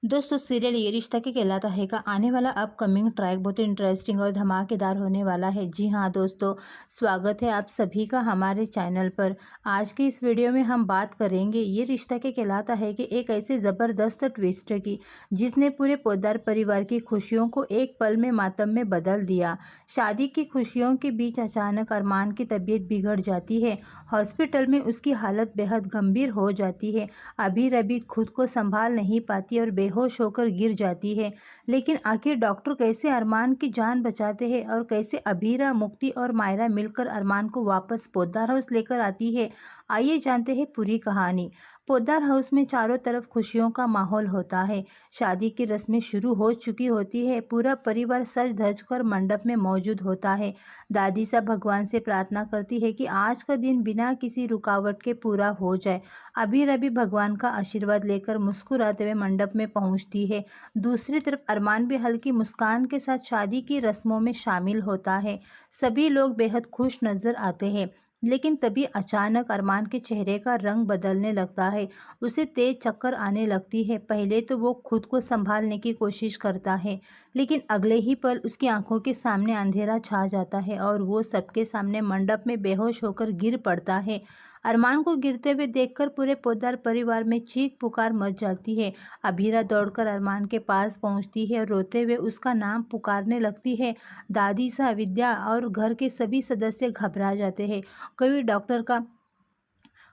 दोस्तों सीरियल ये रिश्ता क्या कहलाता है का आने वाला अपकमिंग ट्रैक बहुत इंटरेस्टिंग और धमाकेदार होने वाला है। जी हाँ दोस्तों, स्वागत है आप सभी का हमारे चैनल पर। आज की इस वीडियो में हम बात करेंगे ये रिश्ता क्या कहलाता है कि एक ऐसे ज़बरदस्त ट्विस्ट की जिसने पूरे पोद्दार परिवार की खुशियों को एक पल में मातम में बदल दिया। शादी की खुशियों के बीच अचानक अरमान की तबीयत बिगड़ जाती है। हॉस्पिटल में उसकी हालत बेहद गंभीर हो जाती है। अभी रबी खुद को संभाल नहीं पाती और बेहोश होकर गिर जाती है। लेकिन आखिर डॉक्टर कैसे अरमान की जान बचाते हैं और कैसे अभीरा, मुक्ति और मायरा मिलकर अरमान को वापस पोद्दार हाउस लेकर आती है, आइए जानते हैं पूरी कहानी। पोद्दार हाउस में चारों तरफ खुशियों का माहौल होता है। शादी की रस्में शुरू हो चुकी होती है। पूरा परिवार सज धज कर मंडप में मौजूद होता है। दादी साहब भगवान से प्रार्थना करती है कि आज का दिन बिना किसी रुकावट के पूरा हो जाए। अभी रबी भगवान का आशीर्वाद लेकर मुस्कुराते हुए मंडप में पहुंचती है। दूसरी तरफ अरमान भी हल्की मुस्कान के साथ शादी की रस्मों में शामिल होता है। सभी लोग बेहद खुश नजर आते हैं। लेकिन तभी अचानक अरमान के चेहरे का रंग बदलने लगता है। उसे तेज चक्कर आने लगती है। पहले तो वो खुद को संभालने की कोशिश करता है, लेकिन अगले ही पल उसकी आंखों के सामने अंधेरा छा जाता है और वो सबके सामने मंडप में बेहोश होकर गिर पड़ता है। अरमान को गिरते हुए देखकर पूरे पोद्दार परिवार में चीख पुकार मच जाती है। अभीरा दौड़कर अरमान के पास पहुंचती है और रोते हुए उसका नाम पुकारने लगती है। दादी सा, विद्या और घर के सभी सदस्य घबरा जाते हैं। कोई डॉक्टर का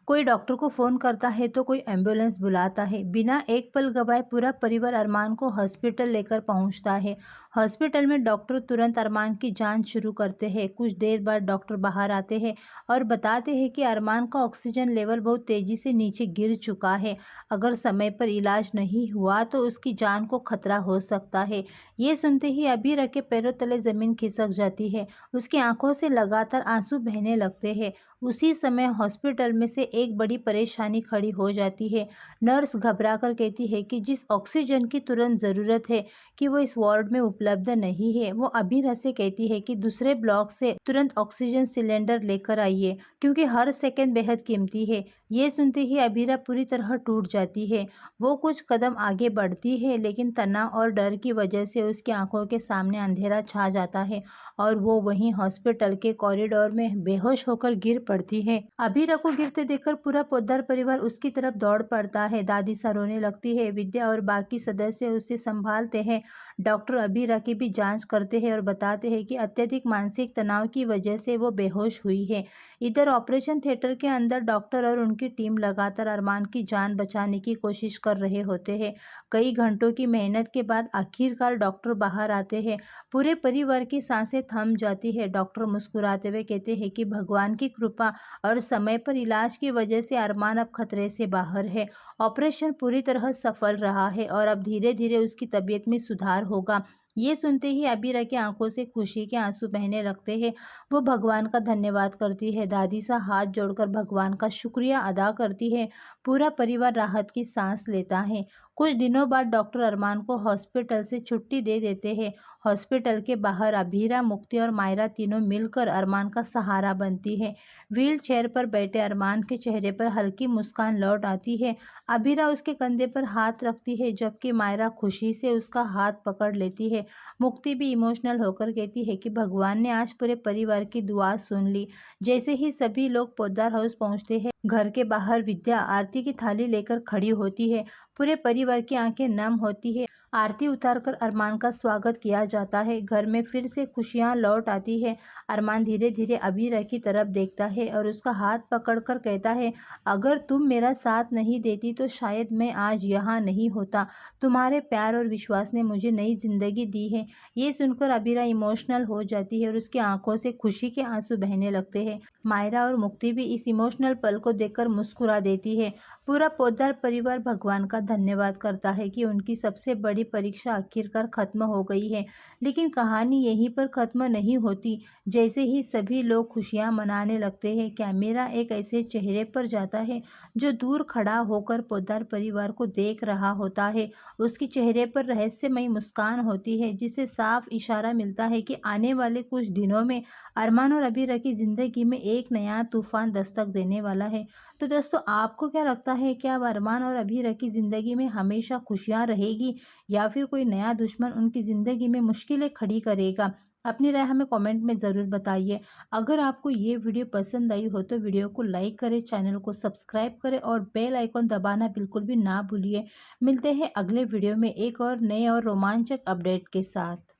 कोई डॉक्टर को फ़ोन करता है तो कोई एम्बुलेंस बुलाता है। बिना एक पल गवाए पूरा परिवार अरमान को हॉस्पिटल लेकर पहुंचता है। हॉस्पिटल में डॉक्टर तुरंत अरमान की जांच शुरू करते हैं। कुछ देर बाद डॉक्टर बाहर आते हैं और बताते हैं कि अरमान का ऑक्सीजन लेवल बहुत तेज़ी से नीचे गिर चुका है। अगर समय पर इलाज नहीं हुआ तो उसकी जान को खतरा हो सकता है। ये सुनते ही अभी के पैरों तले ज़मीन खिसक जाती है। उसकी आंखों से लगातार आंसू बहने लगते हैं। उसी समय हॉस्पिटल में से एक बड़ी परेशानी खड़ी हो जाती है। नर्स घबराकर कहती है कि जिस ऑक्सीजन की तुरंत ज़रूरत है कि वो इस वार्ड में उपलब्ध नहीं है। वो अभीरा से कहती है कि दूसरे ब्लॉक से तुरंत ऑक्सीजन सिलेंडर लेकर आइए, क्योंकि हर सेकंड बेहद कीमती है। ये सुनते ही अभीरा पूरी तरह टूट जाती है। वो कुछ कदम आगे बढ़ती है, लेकिन तनाव और डर की वजह से उसकी आंखों के सामने अंधेरा छा जाता है और वो वहीं हॉस्पिटल के कॉरिडोर में बेहोश होकर गिर पड़ती है। अभीरा को गिरते देखकर पूरा पोद्दार परिवार उसकी तरफ दौड़ पड़ता है। दादी सा रोने लगती है। विद्या और बाकी सदस्य उसे संभालते हैं। डॉक्टर अभीरा की भी जांच करते हैं और बताते हैं कि अत्यधिक मानसिक तनाव की वजह से वो बेहोश हुई है। इधर ऑपरेशन थिएटर के अंदर डॉक्टर और उनकी टीम लगातार अरमान की जान बचाने की कोशिश कर रहे होते हैं। कई घंटों की मेहनत के बाद आखिरकार डॉक्टर बाहर आते हैं। पूरे परिवार की सांसें थम जाती है। डॉक्टर मुस्कुराते हुए कहते हैं कि भगवान की कृपा और समय पर इलाज की वजह से अरमान अब खतरे से बाहर है। ऑपरेशन पूरी तरह सफल रहा है और अब धीरे धीरे उसकी तबीयत में सुधार होगा। ये सुनते ही अबीरा की आंखों से खुशी के आंसू बहने लगते हैं। वो भगवान का धन्यवाद करती है। दादी सा हाथ जोड़कर भगवान का शुक्रिया अदा करती है। पूरा परिवार राहत की सांस लेता है। कुछ दिनों बाद डॉक्टर अरमान को हॉस्पिटल से छुट्टी दे देते हैं। हॉस्पिटल के बाहर अभीरा, मुक्ति और मायरा तीनों मिलकर अरमान का सहारा बनती है। व्हील चेयर पर बैठे अरमान के चेहरे पर हल्की मुस्कान लौट आती है। अभीरा उसके कंधे पर हाथ रखती है, जबकि मायरा खुशी से उसका हाथ पकड़ लेती है। मुक्ति भी इमोशनल होकर कहती है कि भगवान ने आज पूरे परिवार की दुआ सुन ली। जैसे ही सभी लोग पोद्दार हाउस पहुंचते हैं, घर के बाहर विद्या आरती की थाली लेकर खड़ी होती है। पूरे परिवार की आंखें नम होती है। आरती उतारकर अरमान का स्वागत किया जाता है। घर में फिर से खुशियां लौट आती है। अरमान धीरे धीरे अबीरा की तरफ देखता है और उसका हाथ पकड़कर कहता है, अगर तुम मेरा साथ नहीं देती तो शायद मैं आज यहाँ नहीं होता। तुम्हारे प्यार और विश्वास ने मुझे नई जिंदगी दी है। ये सुनकर अबीरा इमोशनल हो जाती है और उसकी आंखों से खुशी के आंसू बहने लगते हैं। मायरा और मुक्ति भी इस इमोशनल पल को देखकर मुस्कुरा देती है। पूरा पोद्दार परिवार भगवान का धन्यवाद करता है कि उनकी सबसे बड़ी बड़ी परीक्षा आखिरकार खत्म हो गई है। लेकिन कहानी यहीं पर खत्म नहीं होती। जैसे ही सभी लोग खुशियां मनाने लगते हैं, कैमरा एक ऐसे चेहरे पर जाता है जो दूर खड़ा होकर पोद्दार परिवार को देख रहा होता है। उसके चेहरे पर रहस्यमयी मुस्कान होती है, जिसे साफ इशारा मिलता है कि आने वाले कुछ दिनों में अरमान और अबीरा की जिंदगी में एक नया तूफान दस्तक देने वाला है। तो दोस्तों, आपको क्या लगता है, क्या अब अरमान और अबीरा की ज़िंदगी में हमेशा खुशियाँ रहेगी या फिर कोई नया दुश्मन उनकी ज़िंदगी में मुश्किलें खड़ी करेगा? अपनी राय हमें कमेंट में ज़रूर बताइए। अगर आपको ये वीडियो पसंद आई हो तो वीडियो को लाइक करें, चैनल को सब्सक्राइब करें और बेल आइकॉन दबाना बिल्कुल भी ना भूलिए। मिलते हैं अगले वीडियो में एक और नए और रोमांचक अपडेट के साथ।